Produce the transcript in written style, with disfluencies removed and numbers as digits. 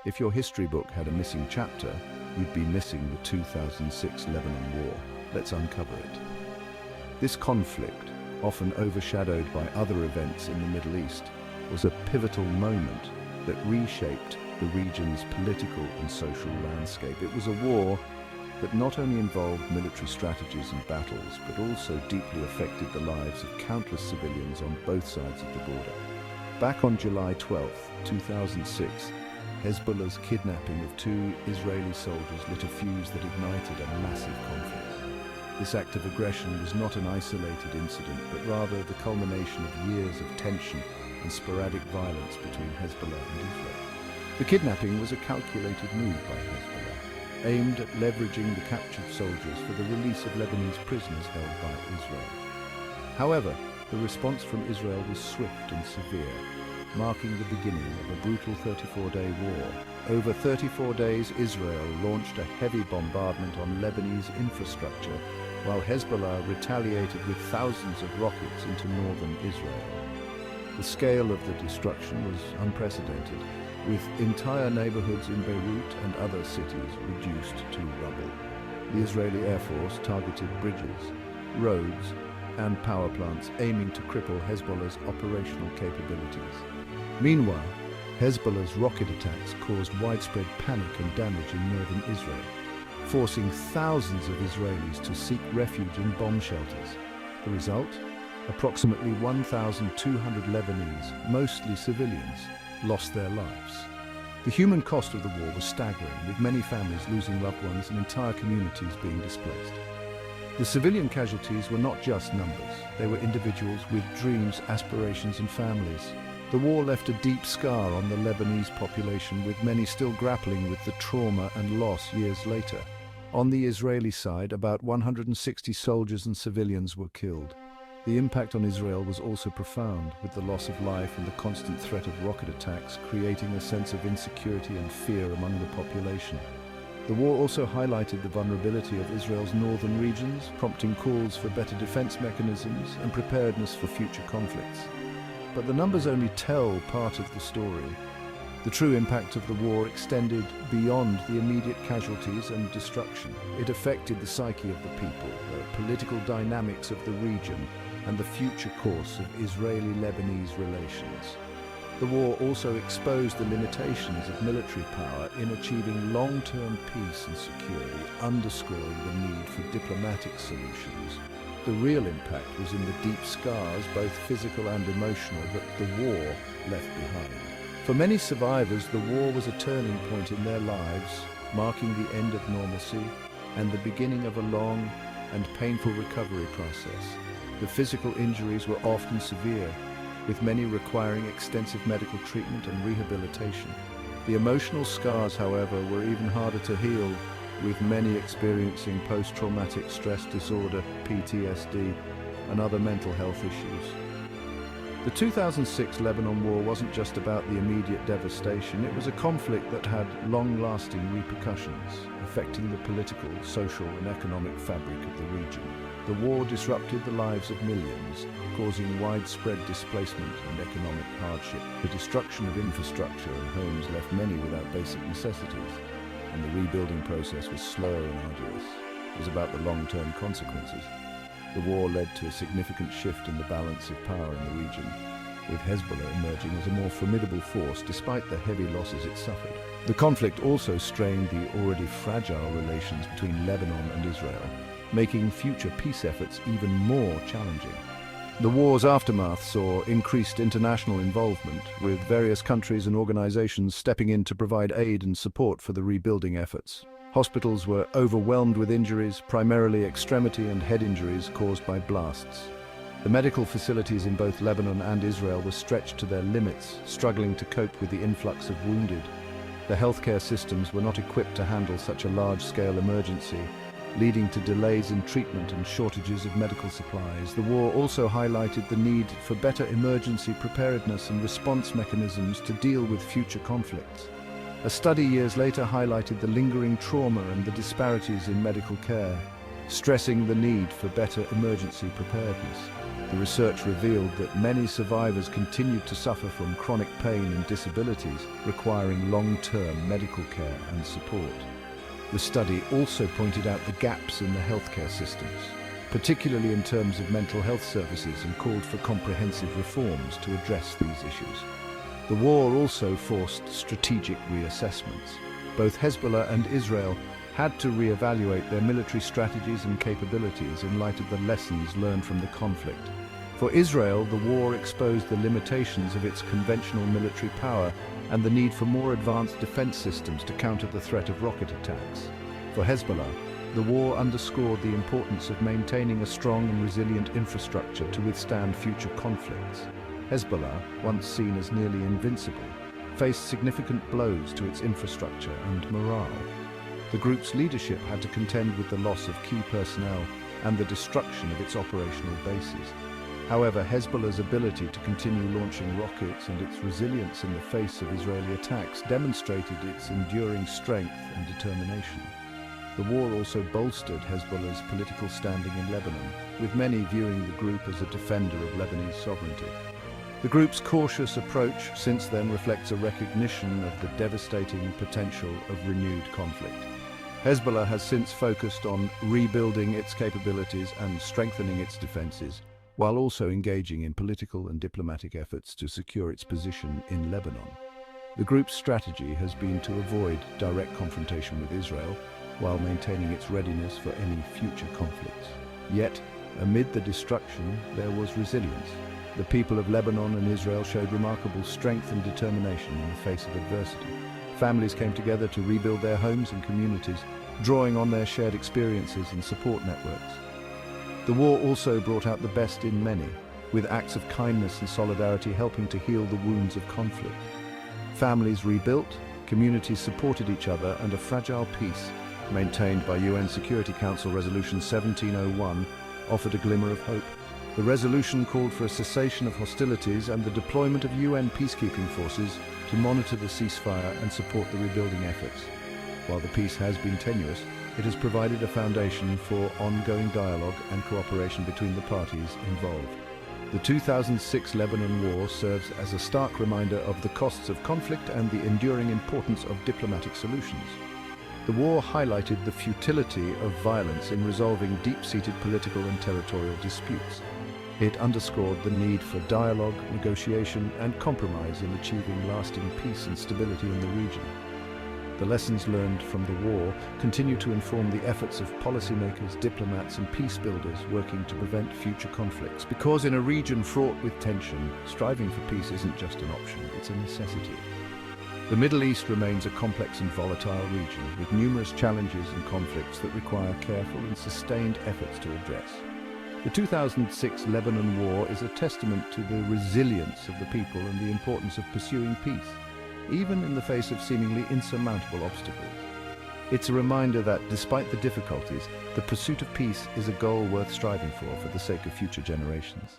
If your history book had a missing chapter, you'd be missing the 2006 Lebanon War. Let's uncover it. This conflict, often overshadowed by other events in the Middle East, was a pivotal moment that reshaped the region's political and social landscape. It was a war that not only involved military strategies and battles, but also deeply affected the lives of countless civilians on both sides of the border. Back on July 12, 2006, Hezbollah's kidnapping of 2 Israeli soldiers lit a fuse that ignited a massive conflict. This act of aggression was not an isolated incident, but rather the culmination of years of tension and sporadic violence between Hezbollah and Israel. The kidnapping was a calculated move by Hezbollah, aimed at leveraging the captured soldiers for the release of Lebanese prisoners held by Israel. However, the response from Israel was swift and severe, marking the beginning of a brutal 34-day war. Over 34 days, Israel launched a heavy bombardment on Lebanese infrastructure, while Hezbollah retaliated with thousands of rockets into northern Israel. The scale of the destruction was unprecedented, with entire neighborhoods in Beirut and other cities reduced to rubble. The Israeli Air Force targeted bridges, roads, and power plants, aiming to cripple Hezbollah's operational capabilities. Meanwhile, Hezbollah's rocket attacks caused widespread panic and damage in northern Israel, forcing thousands of Israelis to seek refuge in bomb shelters. The result? Approximately 1,200 Lebanese, mostly civilians, lost their lives. The human cost of the war was staggering, with many families losing loved ones and entire communities being displaced. The civilian casualties were not just numbers. They were individuals with dreams, aspirations, and families. The war left a deep scar on the Lebanese population, with many still grappling with the trauma and loss years later. On the Israeli side, about 160 soldiers and civilians were killed. The impact on Israel was also profound, with the loss of life and the constant threat of rocket attacks creating a sense of insecurity and fear among the population. The war also highlighted the vulnerability of Israel's northern regions, prompting calls for better defense mechanisms and preparedness for future conflicts. But the numbers only tell part of the story. The true impact of the war extended beyond the immediate casualties and destruction. It affected the psyche of the people, the political dynamics of the region, and the future course of Israeli-Lebanese relations. The war also exposed the limitations of military power in achieving long-term peace and security, underscoring the need for diplomatic solutions. The real impact was in the deep scars, both physical and emotional, that the war left behind. For many survivors, the war was a turning point in their lives, marking the end of normalcy and the beginning of a long and painful recovery process. The physical injuries were often severe, with many requiring extensive medical treatment and rehabilitation. The emotional scars, however, were even harder to heal, with many experiencing post-traumatic stress disorder, PTSD, and other mental health issues. The 2006 Lebanon War wasn't just about the immediate devastation. It was a conflict that had long-lasting repercussions, affecting the political, social, and economic fabric of the region. The war disrupted the lives of millions, causing widespread displacement and economic hardship. The destruction of infrastructure and homes left many without basic necessities, and the rebuilding process was slow and arduous. It was about the long-term consequences. The war led to a significant shift in the balance of power in the region, with Hezbollah emerging as a more formidable force despite the heavy losses it suffered. The conflict also strained the already fragile relations between Lebanon and Israel, making future peace efforts even more challenging. The war's aftermath saw increased international involvement, with various countries and organizations stepping in to provide aid and support for the rebuilding efforts. Hospitals were overwhelmed with injuries, primarily extremity and head injuries caused by blasts. The medical facilities in both Lebanon and Israel were stretched to their limits, struggling to cope with the influx of wounded. The healthcare systems were not equipped to handle such a large-scale emergency, leading to delays in treatment and shortages of medical supplies. The war also highlighted the need for better emergency preparedness and response mechanisms to deal with future conflicts. A study years later highlighted the lingering trauma and the disparities in medical care, stressing the need for better emergency preparedness. The research revealed that many survivors continued to suffer from chronic pain and disabilities, requiring long-term medical care and support. The study also pointed out the gaps in the healthcare systems, particularly in terms of mental health services, and called for comprehensive reforms to address these issues. The war also forced strategic reassessments. Both Hezbollah and Israel had to re-evaluate their military strategies and capabilities in light of the lessons learned from the conflict. For Israel, the war exposed the limitations of its conventional military power and the need for more advanced defense systems to counter the threat of rocket attacks. For Hezbollah, the war underscored the importance of maintaining a strong and resilient infrastructure to withstand future conflicts. Hezbollah, once seen as nearly invincible, faced significant blows to its infrastructure and morale. The group's leadership had to contend with the loss of key personnel and the destruction of its operational bases. However, Hezbollah's ability to continue launching rockets and its resilience in the face of Israeli attacks demonstrated its enduring strength and determination. The war also bolstered Hezbollah's political standing in Lebanon, with many viewing the group as a defender of Lebanese sovereignty. The group's cautious approach since then reflects a recognition of the devastating potential of renewed conflict. Hezbollah has since focused on rebuilding its capabilities and strengthening its defenses, while also engaging in political and diplomatic efforts to secure its position in Lebanon. The group's strategy has been to avoid direct confrontation with Israel, while maintaining its readiness for any future conflicts. Yet, amid the destruction, there was resilience. The people of Lebanon and Israel showed remarkable strength and determination in the face of adversity. Families came together to rebuild their homes and communities, drawing on their shared experiences and support networks. The war also brought out the best in many, with acts of kindness and solidarity helping to heal the wounds of conflict. Families rebuilt, communities supported each other, and a fragile peace, maintained by UN Security Council Resolution 1701, offered a glimmer of hope. The resolution called for a cessation of hostilities and the deployment of UN peacekeeping forces to monitor the ceasefire and support the rebuilding efforts. While the peace has been tenuous, it has provided a foundation for ongoing dialogue and cooperation between the parties involved. The 2006 Lebanon War serves as a stark reminder of the costs of conflict and the enduring importance of diplomatic solutions. The war highlighted the futility of violence in resolving deep-seated political and territorial disputes. It underscored the need for dialogue, negotiation, and compromise in achieving lasting peace and stability in the region. The lessons learned from the war continue to inform the efforts of policymakers, diplomats, and peace builders working to prevent future conflicts. Because in a region fraught with tension, striving for peace isn't just an option, it's a necessity. The Middle East remains a complex and volatile region, with numerous challenges and conflicts that require careful and sustained efforts to address. The 2006 Lebanon War is a testament to the resilience of the people and the importance of pursuing peace, even in the face of seemingly insurmountable obstacles. It's a reminder that, despite the difficulties, the pursuit of peace is a goal worth striving for the sake of future generations.